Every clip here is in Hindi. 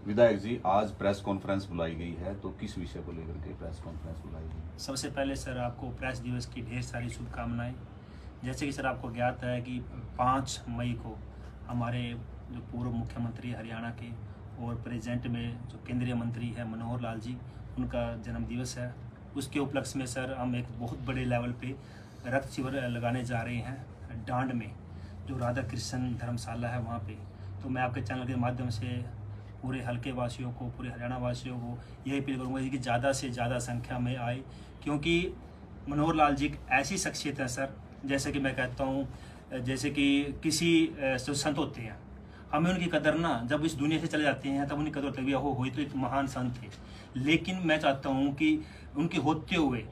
विधायक जी, आज प्रेस कॉन्फ्रेंस बुलाई गई है, तो किस विषय को लेकर के प्रेस कॉन्फ्रेंस बुलाई गई है? सबसे पहले सर आपको प्रेस दिवस की ढेर सारी शुभकामनाएं। जैसे कि सर आपको ज्ञात है कि 5 मई को हमारे जो पूर्व मुख्यमंत्री हरियाणा के और प्रेजेंट में जो केंद्रीय मंत्री है मनोहर लाल जी, उनका जन्म दिवस है। उसके उपलक्ष्य में सर हम एक बहुत बड़े लेवल पे रक्त शिविर लगाने जा रहे हैं डांड में, जो राधा कृष्ण धर्मशाला है वहाँ पे। तो मैं आपके चैनल के माध्यम से पूरे हल्के वासियों को, पूरे हरियाणा वासियों को यही अपील करूँगा कि ज़्यादा से ज़्यादा संख्या में आए, क्योंकि मनोहर लाल जी एक ऐसी शख्सियत है सर, जैसे कि मैं कहता हूँ, जैसे कि किसी जो संत होते हैं, हमें उनकी कदर ना जब इस दुनिया से चले जाते हैं तब उनकी कदर होती है, हो तो एक महान संत थे। लेकिन मैं चाहता हूँ कि उनके होते हुए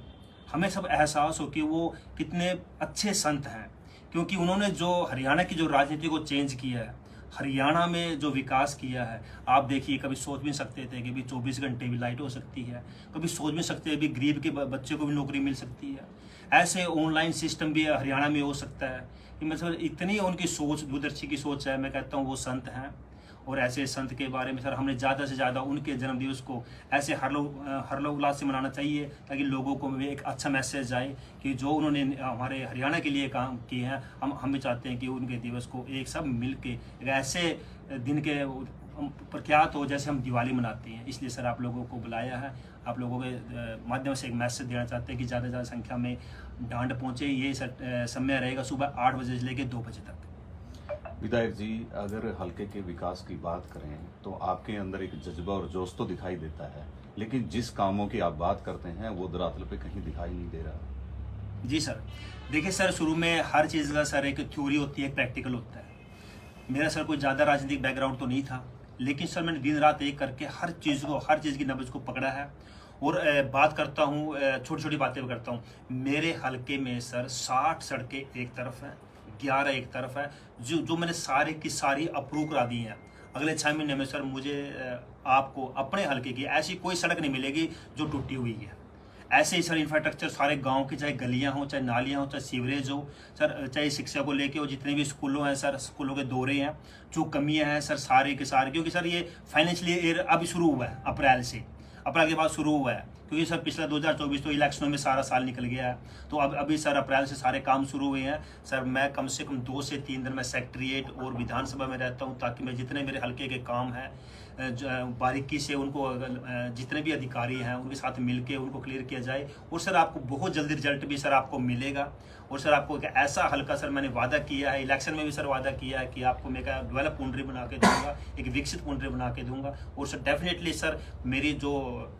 हमें सब एहसास हो कि वो कितने अच्छे संत हैं, क्योंकि उन्होंने जो हरियाणा की जो राजनीति को चेंज किया है, हरियाणा में जो विकास किया है, आप देखिए कभी सोच भी नहीं सकते थे कि भी 24 घंटे भी लाइट हो सकती है, कभी सोच भी नहीं सकते भी गरीब के बच्चे को भी नौकरी मिल सकती है, ऐसे ऑनलाइन सिस्टम भी हरियाणा में हो सकता है। कि मतलब इतनी उनकी सोच, दूरदर्शी की सोच है। मैं कहता हूँ वो संत हैं, और ऐसे संत के बारे में सर हमने ज़्यादा से ज़्यादा उनके जन्मदिवस को ऐसे हर्षोल्लास से मनाना चाहिए, ताकि लोगों को भी एक अच्छा मैसेज जाए कि जो उन्होंने हमारे हरियाणा के लिए काम किए हैं, हम भी चाहते हैं कि उनके दिवस को एक सब मिल के एक ऐसे दिन के प्रख्यात हो जैसे हम दिवाली मनाते हैं। इसलिए सर आप लोगों को बुलाया है, आप लोगों के माध्यम से एक मैसेज देना चाहते हैं कि ज़्यादा से ज़्यादा संख्या में डांड पहुँचे। ये समय रहेगा सुबह 8 बजे से लेकर 2 बजे तक। विधायक जी, अगर हल्के के विकास की बात करें तो आपके अंदर एक जज्बा और जोश तो दिखाई देता है, लेकिन जिस कामों की आप बात करते हैं वो धरातल पे कहीं दिखाई नहीं दे रहा। जी सर, देखिए सर, शुरू में हर चीज़ का सर एक थ्योरी होती है, एक प्रैक्टिकल होता है। मेरा सर कोई ज़्यादा राजनीतिक बैकग्राउंड तो नहीं था, लेकिन सर मैंने दिन रात एक करके हर चीज़ की नब्ज़ को पकड़ा है। और बात करता हूँ, छोटी छोटी बातें भी करता हूँ। मेरे हलके में सर 60 सड़कें एक तरफ हैं, 11 एक तरफ है, जो मैंने सारी की सारी अप्रूव करा दी हैं। अगले 6 महीने में सर मुझे आपको अपने हलके की ऐसी कोई सड़क नहीं मिलेगी जो टूटी हुई है। ऐसे ही सर इंफ्रास्ट्रक्चर सारे गांव की, चाहे गलियां हों, चाहे नालियां हों, चाहे सीवरेज हो सर, चाहे शिक्षा को लेके हो, जितने भी स्कूलों हैं सर, स्कूलों के दौरे हैं, जो कमियां हैं सर सारे के सारे, क्योंकि सर ये फाइनेंशियल ईयर अभी शुरू हुआ है, अप्रैल के बाद शुरू हुआ है, क्योंकि सर पिछला 2024 तो इलेक्शनों में सारा साल निकल गया है। तो अब अभी सर अप्रैल से सारे काम शुरू हुए हैं। सर मैं कम से कम 2 से 3 दिन में सेक्रेटरीट और विधानसभा में रहता हूं, ताकि मैं जितने मेरे हल्के के काम हैं बारीकी से उनको, जितने भी अधिकारी हैं उनके साथ मिलके उनको क्लियर किया जाए। और सर आपको बहुत जल्दी रिजल्ट भी सर आपको मिलेगा। और सर आपको एक ऐसा हल्का सर मैंने वादा किया है, इलेक्शन में भी सर वादा किया है कि आपको मैं क्या डेवलप पुंडरी बना के दूंगा, एक विकसित पुंडरी बना के दूंगा। और सर डेफिनेटली सर मेरी जो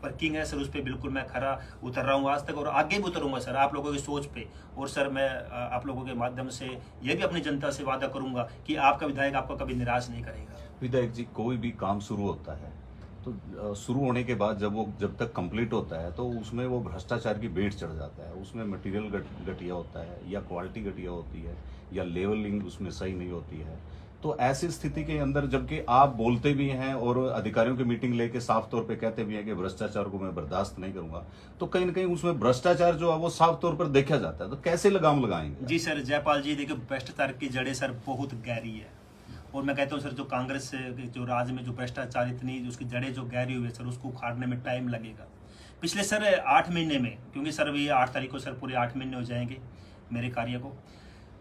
वर्किंग है सर उस पर बिल्कुल मैं खरा उतर रहा हूँ आज तक, और आगे भी उतरूंगा सर आप लोगों की सोच पे। और सर मैं आप लोगों के माध्यम से ये भी अपनी जनता से वादा करूंगा कि आपका विधायक आपको कभी निराश नहीं करेगा। विधायक जी, कोई भी काम शुरू होता है तो शुरू होने के बाद जब तक कंप्लीट होता है तो उसमें वो भ्रष्टाचार की भेंट चढ़ जाता है। उसमें मटेरियल घटिया होता है, या क्वालिटी घटिया होती है, या लेवलिंग उसमें सही नहीं होती है। तो ऐसी स्थिति के अंदर, जबकि आप बोलते भी हैं और अधिकारियों की मीटिंग लेके साफ तौर पे कहते भी हैं कि भ्रष्टाचार को मैं बर्दाश्त नहीं करूंगा, तो कहीं ना कहीं उसमें भ्रष्टाचार जो है वो साफ तौर पर देखा जाता है। तो कैसे लगाम लगाएंगे? जी सर, जयपाल जी, देखिए भ्रष्टाचार की जड़ें सर बहुत गहरी है। और मैं कहता हूँ सर, जो कांग्रेस जो राज्य में जो भ्रष्टाचार इतनी उसकी जड़ें जो गहरी हुई है सर, उसको उखाड़ने में टाइम लगेगा। पिछले सर 8 महीने में, क्योंकि सर अभी 8 तारीख को सर पूरे 8 महीने हो जाएंगे मेरे कार्य को,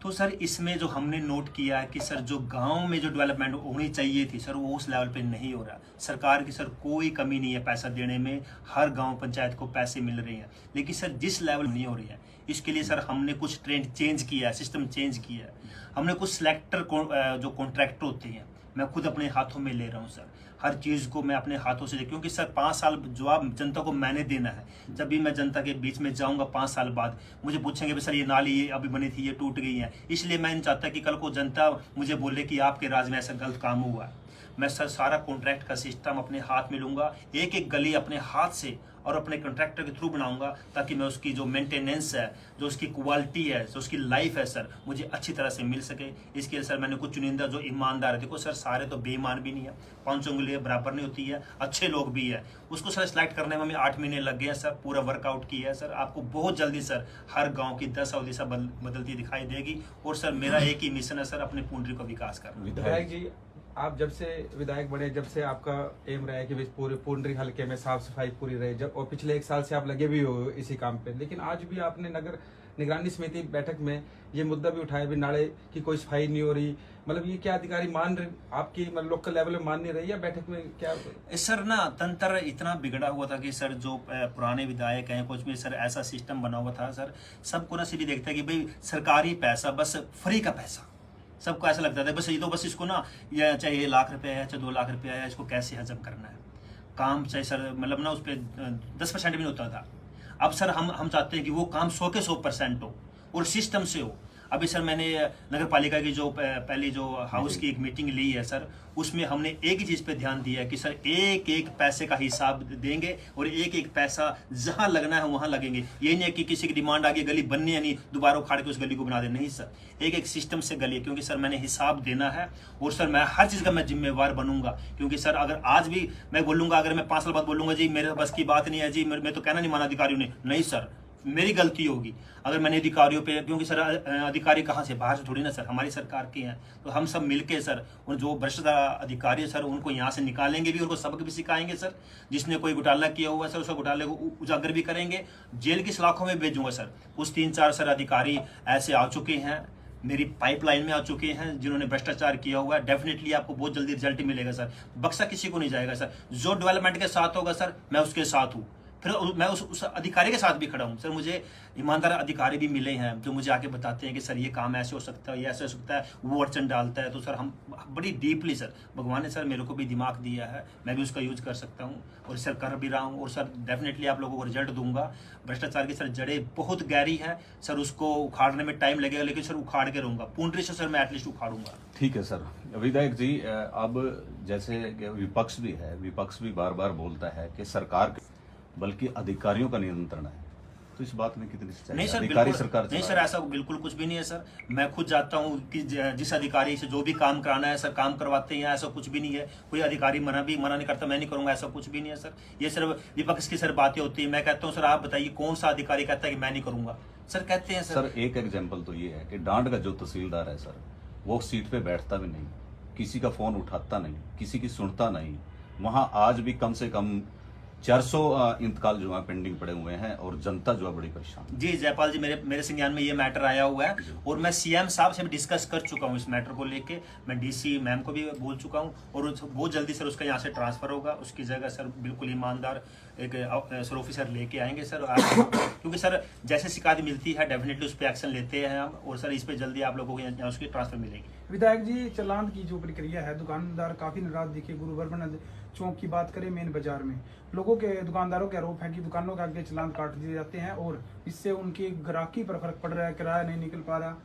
तो सर इसमें जो हमने नोट किया है कि सर जो गांव में जो डेवलपमेंट होनी चाहिए थी सर, वो उस लेवल पे नहीं हो रहा। सरकार की सर कोई कमी नहीं है पैसा देने में, हर गांव पंचायत को पैसे मिल रहे हैं, लेकिन सर जिस लेवल नहीं हो रही है, इसके लिए सर हमने कुछ ट्रेंड चेंज किया है, सिस्टम चेंज किया है। हमने कुछ सिलेक्टर जो कॉन्ट्रैक्टर होते हैं, मैं खुद अपने हाथों में ले रहा हूँ सर, हर चीज़ को मैं अपने हाथों से क्योंकि सर 5 साल जवाब जनता को मैंने देना है। जब भी मैं जनता के बीच में जाऊंगा 5 साल बाद, मुझे पूछेंगे भी सर ये नाली ये अभी बनी थी, ये टूट गई है। इसलिए मैं नहीं चाहता कि कल को जनता मुझे बोले कि आपके राज में ऐसा गलत काम हुआ है। मैं सर सारा कॉन्ट्रैक्ट का सिस्टम अपने हाथ में लूंगा, एक एक गली अपने हाथ से और अपने कॉन्ट्रैक्टर के थ्रू बनाऊंगा, ताकि मैं उसकी जो मेंटेनेंस है, जो उसकी क्वालिटी है, जो उसकी लाइफ है सर, मुझे अच्छी तरह से मिल सके। इसके लिए सर मैंने कुछ चुनिंदा जो ईमानदार है, देखो सर सारे तो बेईमान भी नहीं है, 5 उंगलियां बराबर नहीं होती है, अच्छे लोग भी है, उसको सर सिलेक्ट करने में हमें 8 महीने लग गए हैं सर, पूरा वर्कआउट किया है सर। आपको बहुत जल्दी सर हर गाँव की 10 दिशा बदलती दिखाई देगी। और सर मेरा एक ही मिशन है सर, अपने पुंडरी को विकास करना। विधायक जी, आप जब से विधायक बने, जब से आपका एम रहा है कि पूरे पुंडरी हल्के में साफ सफाई पूरी रहे, जब और पिछले 1 साल से आप लगे भी हो इसी काम पे, लेकिन आज भी आपने नगर निगरानी समिति बैठक में ये मुद्दा भी उठाया भी नाले की कोई सफाई नहीं हो रही। मतलब ये क्या अधिकारी मान रहे आपकी, मतलब लोकल लेवल में मान नहीं रही या बैठक में क्या? सर ना तंत्र इतना बिगड़ा हुआ था कि सर जो पुराने विधायक हैं कुछ भी सर ऐसा सिस्टम बना हुआ था सर, सबको ना सीधी देखता है कि भाई सरकारी पैसा बस फ्री का पैसा, सबको ऐसा लगता था बस ये तो बस इसको ना या चाहे 1 लाख रुपया है चाहे 2 लाख रुपया है, इसको कैसे हजम करना है काम, चाहे सर मतलब ना उस पर 10% भी नहीं होता था। अब सर हम चाहते हैं कि वो काम 100 के 100% हो और सिस्टम से हो। अभी सर मैंने नगर पालिका की जो पहली जो हाउस की एक मीटिंग ली है सर, उसमें हमने एक ही चीज़ पे ध्यान दिया है कि सर एक एक पैसे का हिसाब देंगे और एक एक पैसा जहां लगना है वहां लगेंगे। ये नहीं है कि किसी की डिमांड आ गई गली बननी है नहीं दोबारा उखाड़ के उस गली को बना दे, नहीं सर, एक एक सिस्टम से गली है, क्योंकि सर मैंने हिसाब देना है और सर मैं हर चीज़ का मैं जिम्मेवार बनूंगा। क्योंकि सर अगर आज भी मैं बोलूंगा, अगर मैं 5 साल बाद बोलूंगा जी मेरे बस की बात नहीं है जी, मैं तो कहना नहीं माना अधिकारियों ने, नहीं सर मेरी गलती होगी अगर मैंने अधिकारियों पे, क्योंकि सर अधिकारी कहाँ से, बाहर से थोड़ी ना सर, हमारी सरकार के हैं, तो हम सब मिलके सर उन जो भ्रष्ट अधिकारी है सर उनको यहाँ से निकालेंगे भी, उनको सबक भी सिखाएंगे सर। जिसने कोई घोटाला किया हुआ है सर उसका घोटाले को उजागर भी करेंगे, जेल की सलाखों में भेजूंगा सर। उस 3-4 सर अधिकारी ऐसे आ चुके हैं मेरी पाइपलाइन में आ चुके हैं जिन्होंने भ्रष्टाचार किया हुआ है। डेफिनेटली आपको बहुत जल्दी रिजल्ट मिलेगा सर, बक्सा किसी को नहीं जाएगा सर। जो डेवलपमेंट के साथ होगा सर मैं उसके साथ हूँ, फिर मैं उस अधिकारी के साथ भी खड़ा हूँ सर। मुझे ईमानदार अधिकारी भी मिले हैं जो मुझे आके बताते हैं कि सर ये काम ऐसे हो सकता है, ये ऐसे हो सकता है, वो अड़चन डालता है, तो सर हम बड़ी डीपली सर भगवान ने सर मेरे को भी दिमाग दिया है, मैं भी उसका यूज कर सकता हूँ और सर कर भी रहा हूँ। और सर डेफिनेटली आप लोगों को रिजल्ट दूंगा। भ्रष्टाचार की सर जड़ें बहुत गहरी है सर, उसको उखाड़ने में टाइम लगेगा, लेकिन सर उखाड़ के रहूंगा, पुंडरी से सर मैं एटलीस्ट उखाड़ूंगा। ठीक है सर। विधायक जी, अब जैसे विपक्ष भी है, विपक्ष भी बार बार बोलता है कि सरकार बल्कि अधिकारियों का नियंत्रण है, तो इस बात में कितनी सच्चाई है? नहीं सर, अधिकारी सरकार नहीं सर, ऐसा बिल्कुल कुछ भी नहीं है सर। मैं खुद जाता हूँ कि जिस अधिकारी से जो भी काम कराना है सर काम करवाते हैं, ऐसा कुछ भी नहीं है। कोई अधिकारी मना नहीं करता मैं नहीं करूंगा, ऐसा कुछ भी नहीं है सर। ये सिर्फ विपक्ष की सर बातें होती है। मैं कहता हूँ सर आप बताइए कौन सा अधिकारी कहता है कि मैं नहीं करूंगा? सर कहते हैं सर। एक एग्जाम्पल तो ये है कि डांड का जो तहसीलदार है सर, वो सीट पे बैठता भी नहीं, किसी का फोन उठाता नहीं, किसी की सुनता नहीं। वहां आज भी कम से कम 400 इंतकाल जो है पेंडिंग पड़े हुए हैं और जनता जो है बड़ी परेशान। जी जयपाल जी, मेरे संज्ञान में ये मैटर आया हुआ है और मैं सीएम साहब से भी डिस्कस कर चुका हूँ इस मैटर को लेके। मैं डीसी मैम को भी बोल चुका हूँ और बहुत जल्दी सर उसका यहाँ से ट्रांसफर होगा। उसकी जगह सर बिल्कुल ईमानदार एक सर ऑफिसर लेके आएंगे सर। क्योंकि सर जैसे शिकायत मिलती है डेफिनेटली उस पर एक्शन लेते हैं हम, और सर इस पर जल्दी आप लोगों को यहाँ उसकी ट्रांसफर मिलेगी। विधायक जी, चालान की जो प्रक्रिया है, दुकानदार काफी नाराज दिखे। गुरु गोवर्धन चौक की बात करें, मेन बाजार में लोगों के, दुकानदारों के आरोप है कि दुकानों के आगे चालान काट दिए जाते हैं और इससे उनकी ग्राहकी पर फर्क पड़ रहा है, किराया नहीं निकल पा रहा।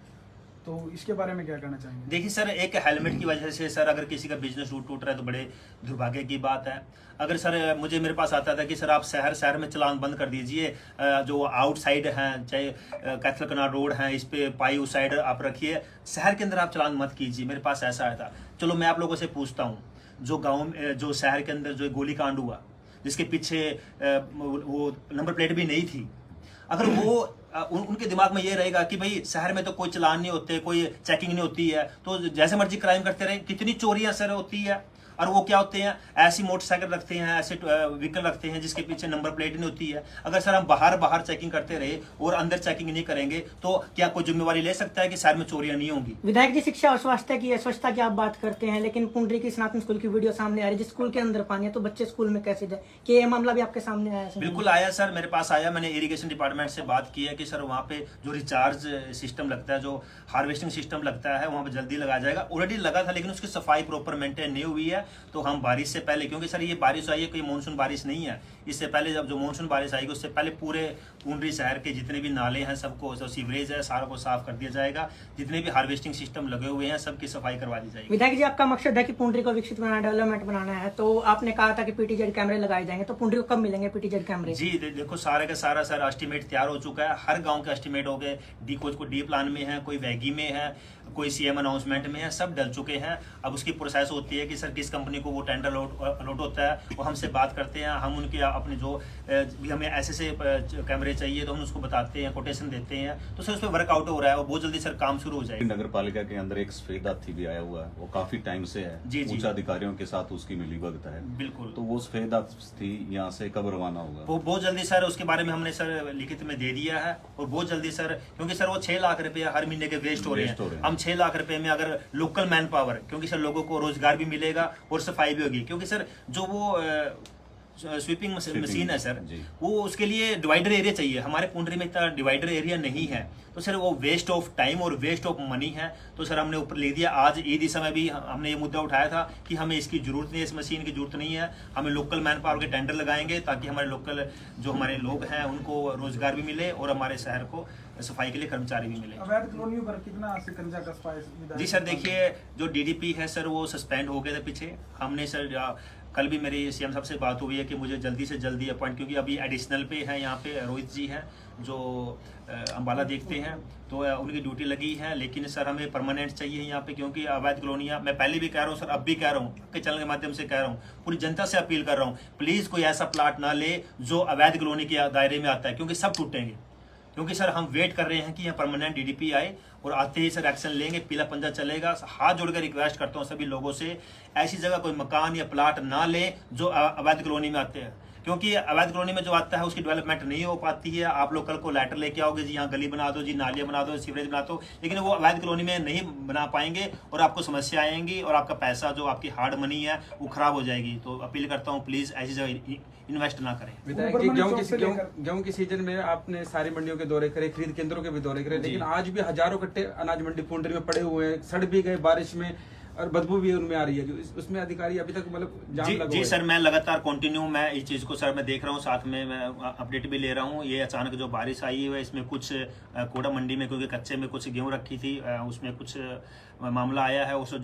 तो इसके बारे में क्या कहना चाहेंगे? देखिए सर, एक हेलमेट की वजह से सर अगर किसी का बिजनेस टूट रहा है तो बड़े दुर्भाग्य की बात है। अगर सर मेरे पास आता था कि सर आप शहर में चलान बंद कर दीजिए, जो आउटसाइड हैं चाहे कैथल कनाल रोड हैं इस पे पाई उस साइड आप रखिए, शहर के अंदर आप चलान मत कीजिए। मेरे पास ऐसा आया था। चलो मैं आप लोगों से पूछता हूँ, जो गाँव में जो शहर के अंदर जो गोली कांड हुआ जिसके पीछे वो नंबर प्लेट भी नहीं थी, अगर वो उनके दिमाग में ये रहेगा कि भाई शहर में तो कोई चालान नहीं होते, कोई चेकिंग नहीं होती है, तो जैसे मर्जी क्राइम करते रहे। कितनी चोरियां सर होती है, और वो क्या होते हैं, ऐसी मोटरसाइकिल रखते हैं, ऐसे व्हीकल रखते हैं जिसके पीछे नंबर प्लेट नहीं होती है। अगर सर हम बाहर चेकिंग करते रहे और अंदर चेकिंग नहीं करेंगे तो क्या कोई जिम्मेवारी ले सकता है कि शहर में चोरियां नहीं होंगी? विधायक जी, शिक्षा और स्वास्थ्य की स्वच्छता की आप बात करते हैं, लेकिन पुंडरी की सनातन स्कूल की वीडियो सामने आ रही है जिस स्कूल के अंदर पानी है, तो बच्चे स्कूल में कैसे जाए? कि ये मामला भी आपके सामने आया? बिल्कुल आया सर, मेरे पास आया। मैंने इरिगेशन डिपार्टमेंट से बात की है कि सर वहाँ पे जो रिचार्ज सिस्टम लगता है, जो हार्वेस्टिंग सिस्टम लगता है, वहाँ पे जल्दी लगाया जाएगा। ऑलरेडी लगा था लेकिन उसकी सफाई प्रॉपर मेंटेन नहीं हुई है। तो हम बारिश से पहले, क्योंकि सर ये बारिश आई है, कोई मानसून बारिश नहीं है, इससे पहले जब जो मानसून बारिश आएगी उससे पहले पूरे पुंडरी शहर के जितने भी नाले हैं सबको, जो सीवरेज है सारा को साफ कर दिया जाएगा। जितने भी हार्वेस्टिंग सिस्टम लगे हुए हैं सबकी सफाई करवा दी जाएगी। विधायक जी, आपका मकसद है कि पुंडरी को विकसित बनाना, डेवलपमेंट बनाना है, तो आपने कहा था कि पीटीजेड कैमरे लगाए जाएंगे, तो पुंडरी को कब मिलेंगे पीटीजेड कैमरे? जी देखो, सारे का सारा सर एस्टिमेट तैयार हो चुका है। हर गांव का एस्टिमेट हो गए। कोई डी प्लान में है, कोई वैगी में है, कोई सीएम अनाउंसमेंट में है, सब डल चुके हैं। अब उसकी प्रोसेस होती है कि सर किस कंपनी को वो टेंडर अलॉट होता है, वो हमसे बात करते हैं, हम उनके अपने जो भी हमें ऐसे कैमरे चाहिए तो हम उसको बताते हैं, कोटेशन देते हैं, तो सर उस पर वर्कआउट हो रहा है और बहुत जल्दी सर काम शुरू हो जाएगा। नगर पालिका के अंदर एक सफेद हाथी भी आया हुआ है, वो काफी टाइम से है, जी, जी। उच्च अधिकारियों के साथ उसकी मिलीभगत है। बिल्कुल, तो वो सफेद हाथी यहाँ से कब रवाना होगा? वो बहुत जल्दी सर उसके बारे में हमने सर लिखित में दे दिया है, और बहुत जल्दी सर, क्योंकि सर वो 6 लाख रुपए हर महीने के वेस्ट हो रहे हैं। हम 6 लाख रुपए में अगर लोकल मैन पावर, क्योंकि सर लोगों को रोजगार भी मिलेगा और सफाई भी होगी, क्योंकि सर जो वो स्वीपिंग मशीन है सर, वो उसके लिए डिवाइडर एरिया चाहिए। हमारे पुंडरी में इतना डिवाइडर एरिया नहीं है, तो सर वो वेस्ट ऑफ टाइम और वेस्ट ऑफ मनी है। तो सर हमने ऊपर ले दिया। आज ईद समय भी हमने ये मुद्दा उठाया था कि हमें इसकी जरूरत नहीं है, इस मशीन की जरूरत नहीं है, हमें लोकल मैन पावर के टेंडर लगाएंगे ताकि हमारे लोकल जो हमारे लोग हैं उनको रोजगार भी मिले और हमारे शहर को सफाई के लिए कर्मचारी भी मिले। अवैध कॉलोनियों पर कितना शिकंजा कसता है? जी सर, देखिए जो डीडीपी है सर वो सस्पेंड हो गए थे पीछे। हमने सर कल भी मेरी सीएम साहब से बात हुई है कि मुझे जल्दी से जल्दी अपॉइंट, क्योंकि अभी एडिशनल पे है यहाँ पे रोहित जी हैं जो अम्बाला देखते हैं, तो उनकी ड्यूटी लगी है। लेकिन सर हमें परमानेंट चाहिए यहाँ पे, क्योंकि अवैध कॉलोनियाँ, मैं पहले भी कह रहा हूँ सर, अब भी कह रहा हूँ, आपके चैनल के माध्यम से कह रहा हूँ, पूरी जनता से अपील कर रहा हूँ, प्लीज़ कोई ऐसा प्लाट ना ले जो अवैध कॉलोनी के दायरे में आता है, क्योंकि सब टूटेंगे। क्योंकि सर हम वेट कर रहे हैं कि यहाँ परमानेंट डीडीपी आए और आते ही सर एक्शन लेंगे, पीला पंजा चलेगा। हाथ जोड़कर रिक्वेस्ट करता हूँ सभी लोगों से, ऐसी जगह कोई मकान या प्लाट ना लें जो अवैध कॉलोनी में आते हैं, क्योंकि अवैध कॉलोनी में जो आता है उसकी डेवलपमेंट नहीं हो पाती है। आप लोग कल को लेटर लेके आओगे जी यहाँ गली बना दो, जी नालियाँ बना दो, सीवरेज बना दो, लेकिन वो अवैध कॉलोनी में नहीं बना पाएंगे और आपको समस्या आएंगी और आपका पैसा जो आपकी हार्ड मनी है वो खराब हो जाएगी। तो अपील करता हूँ प्लीज ऐसी जगह इन्वेस्ट ना करें। विधायक जी, गेहूं की सीजन में आपने सारी मंडियों के दौरे करे, खरीद केंद्रों के भी दौरे करे, लेकिन आज भी हजारों कट्टे अनाज मंडी पुंडरी में पड़े हुए हैं, सड़ भी गए बारिश में और बदबू भी उनमें आ रही है, जो उसमें अधिकारी अभी तक मतलब जाम लगा जी सर, मैं लगातार कंटिन्यू मैं इस चीज़ को सर मैं देख रहा हूँ, साथ में मैं अपडेट भी ले रहा हूँ। ये अचानक जो बारिश आई है इसमें कुछ कोड़ा मंडी में, क्योंकि कच्चे में कुछ गेहूँ रखी थी, उसमें कुछ मामला आया है उस,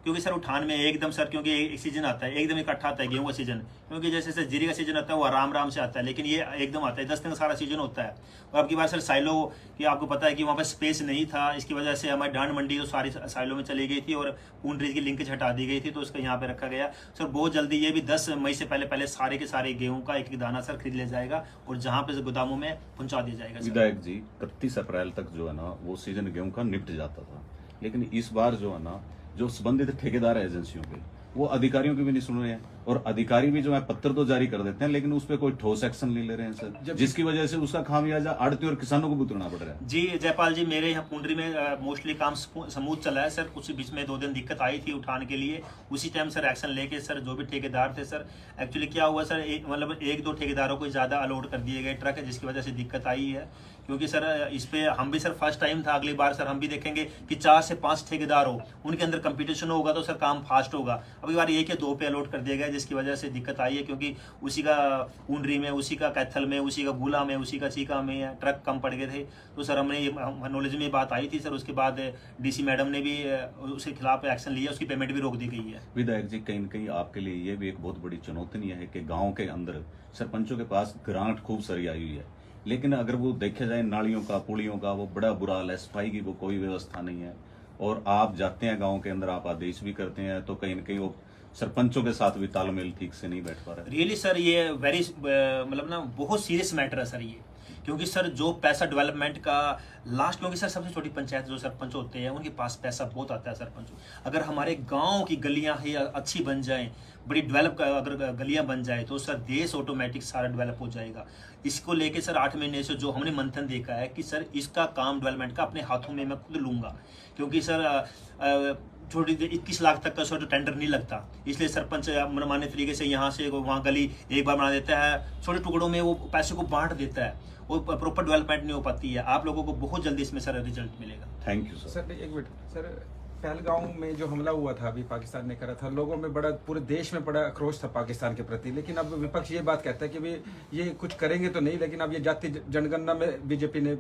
क्योंकि सर उठान में एकदम सर, क्योंकि एक सीजन आता है एकदम इकट्ठा आता है गेहूं का सीजन, क्योंकि जैसे सर जीरी का सीजन आता है वो आराम से आता है, लेकिन ये एकदम आता है 10 दिन का सारा सीजन होता है। और अब की बार सर साइलो की आपको पता है कि वहाँ पर स्पेस नहीं था, इसकी वजह से हमारी डांड मंडी तो सारी साइलो में चली गई थी और पुंडरी की लिंकेज हटा दी गई थी, तो उसका यहाँ पे रखा गया। सर बहुत जल्दी ये भी 10 मई से पहले सारे के सारे गेहूं का एक दाना सर खरीद लिया जाएगा और जहाँ पे गोदामों में पहुंचा दिया जाएगा। विधायक जी, 31 अप्रैल तक जो है ना वो सीजन गेहूं का निपट जाता था, लेकिन इस बार जो है ना जो संबंधित ठेकेदार एजेंसियों के वो अधिकारियों की भी नहीं सुन रहे हैं, और अधिकारी भी जो है पत्र तो जारी कर देते हैं लेकिन उस पर कोई ठोस एक्शन नहीं ले रहे हैं सर, जिसकी वजह से उसका खामियाजा आड़ती और किसानों को भुगतना पड़ रहा है। जी जयपाल जी, मेरे यहाँ पुंडरी में मोस्टली काम स्मूथ चला है सर, कुछ बीच में 2 दिन दिक्कत आई थी उठाने के लिए, उसी टाइम सर एक्शन लेके सर जो भी ठेकेदार थे सर, एक्चुअली क्या हुआ सर, मतलब 1-2 ठेकेदारों को ज्यादा अलॉट कर दिए गए ट्रक, जिसकी वजह से दिक्कत आई है। क्योंकि सर इस पे हम भी सर फर्स्ट टाइम था, अगली बार सर हम भी देखेंगे कि 4 से 5 ठेकेदार हो, उनके अंदर कंपटीशन होगा तो सर काम फास्ट होगा। अगली बार 1 या 2 पे अलॉट कर दिया गया, जिसकी वजह से दिक्कत आई है, क्योंकि उसी का पुंडरी में, उसी का कैथल में, उसी का गुला में, उसी का चीका में ट्रक कम पड़ गए थे। तो सर हमने ये नॉलेज में बात आई थी सर, उसके बाद डीसी मैडम ने भी उसके खिलाफ एक्शन लिया, उसकी पेमेंट भी रोक दी गई है। विधायक जी, कहीं न कहीं आपके लिए ये भी एक बहुत बड़ी चुनौती है कि गाँव के अंदर सरपंचों के पास ग्रांट खूब सारी आई हुई है, लेकिन अगर वो देखा जाए नालियों का, पुलियों का, वो बड़ा बुरा हाल है, सफाई की वो कोई व्यवस्था नहीं है, और आप जाते हैं गांव के अंदर, आप आदेश भी करते हैं तो कहीं न कहीं वो सरपंचों के साथ भी तालमेल ठीक से नहीं बैठ पा रहा है। रियली सर ये वेरी मतलब ना बहुत सीरियस मैटर है सर ये, क्योंकि सर जो पैसा डेवलपमेंट का लास्ट, क्योंकि सर सबसे छोटी पंचायत जो सरपंच होते हैं उनके पास पैसा बहुत आता है सरपंच। अगर हमारे गांव की गलियां ही अच्छी बन जाएं, बड़ी डेवलप अगर गलियां बन जाए तो सर देश ऑटोमेटिक सारा डेवलप हो जाएगा। इसको लेके सर 8 महीने से जो हमने मंथन देखा है कि सर इसका काम डेवलपमेंट का अपने हाथों में मैं खुद लूँगा, क्योंकि सर छोटी 21 लाख तक का सर टेंडर नहीं लगता, इसलिए सरपंच मनमाने तरीके से यहाँ से वहाँ गली एक बार बना देता है, छोटे टुकड़ों में वो पैसे को बांट देता है, वो प्रॉपर डेवलपमेंट नहीं हो पाती है। आप लोगों को बहुत जल्दी इसमें सर रिजल्ट मिलेगा। Thank you sir. सर एक मिनट सर, पहलगांव में जो हमला हुआ था अभी पाकिस्तान ने करा था, लोगों में बड़ा, पूरे देश में बड़ा आक्रोश था पाकिस्तान के प्रति, लेकिन अब विपक्ष ये बात कहता है कि भाई ये कुछ करेंगे तो नहीं, लेकिन अब ये जाति जनगणना में बीजेपी ने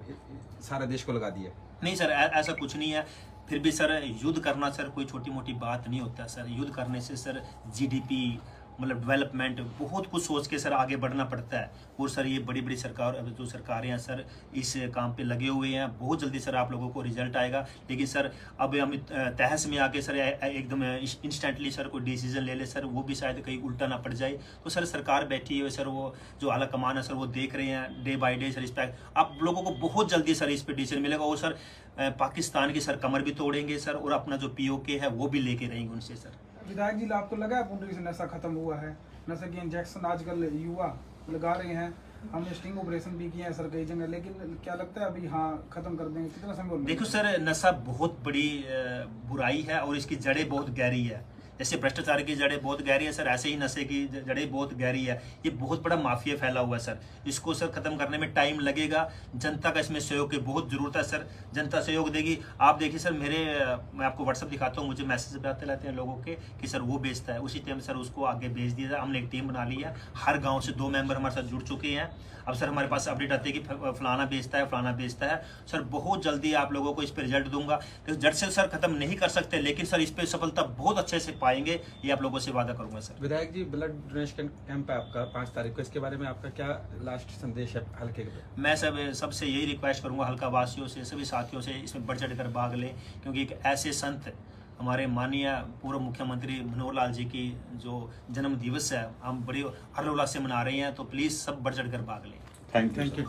सारा देश को लगा दिया। नहीं सर, ऐसा कुछ नहीं है। फिर भी सर युद्ध करना सर कोई छोटी मोटी बात नहीं होता सर, युद्ध करने से सर जीडीपी मतलब डेवलपमेंट बहुत कुछ सोच के सर आगे बढ़ना पड़ता है। और सर ये बड़ी बड़ी जो सरकारें हैं सर इस काम पे लगे हुए हैं, बहुत जल्दी सर आप लोगों को रिजल्ट आएगा। लेकिन सर अब हम तहस में आके सर एकदम इंस्टेंटली सर कोई डिसीजन ले ले सर, वो भी शायद कहीं उल्टा ना पड़ जाए। तो सर सरकार बैठी है सर, वो जो आला कमान है सर वो देख रहे हैं डे बाय डे सर इस पर आप लोगों को बहुत जल्दी सर इस पर डिसीजन मिलेगा। और सर पाकिस्तान की सर कमर भी तोड़ेंगे सर, और अपना जो POK है वो भी लेके रहेंगे उनसे सर। विधायक जी, आपको लगा है पुंडरी से नशा खत्म हुआ है? नशे के इंजेक्शन आजकल युवा लगा रहे हैं, हमने स्टिंग ऑपरेशन भी किए हैं सर कई जगह, लेकिन क्या लगता है अभी हाँ खत्म कर देंगे? कितना समय? देखो सर, नशा बहुत बड़ी बुराई है और इसकी जड़ें बहुत गहरी है। जैसे भ्रष्टाचार की जड़ें बहुत गहरी है सर, ऐसे ही नशे की जड़ें बहुत गहरी है। ये बहुत बड़ा माफिया फैला हुआ है सर, इसको सर खत्म करने में टाइम लगेगा। जनता का इसमें सहयोग की बहुत जरूरत है सर, जनता सहयोग देगी। आप देखिए सर, मैं आपको व्हाट्सअप दिखाता हूँ, मुझे मैसेज आते रहते हैं लोगों के कि सर वो बेचता है, उसी टाइम सर उसको आगे भेज दिया जाए। हमने एक टीम बना ली है, हर गाँव से 2 मेंबर हमारे साथ जुड़ चुके हैं। अब सर हमारे पास अपडेट आती है कि फलाना बेचता है, फलाना बेचता है। सर बहुत जल्दी आप लोगों को इस पर रिजल्ट दूंगा। तो जड़ से सर खत्म नहीं कर सकते, लेकिन सर इस पर सफलता बहुत अच्छे से पाएंगे, ये आप लोगों से वादा करूंगा सर। विधायक जी, ब्लड डोनेशन कैंप है आपका 5 तारीख को, इसके बारे में आपका क्या लास्ट संदेश है हल्के के? मैं सबसे यही रिक्वेस्ट करूंगा हल्का वासियों से, सभी साथियों से, इसमें बढ़ चढ़ कर भाग लें, क्योंकि एक ऐसे संत हमारे माननीय पूर्व मुख्यमंत्री मनोहर लाल जी की जो जन्म दिवस है हम बड़ी हर्षोल्लास से मना रहे हैं। तो प्लीज़ सब बढ़ चढ़ कर भाग लें। Thank you. Thank you.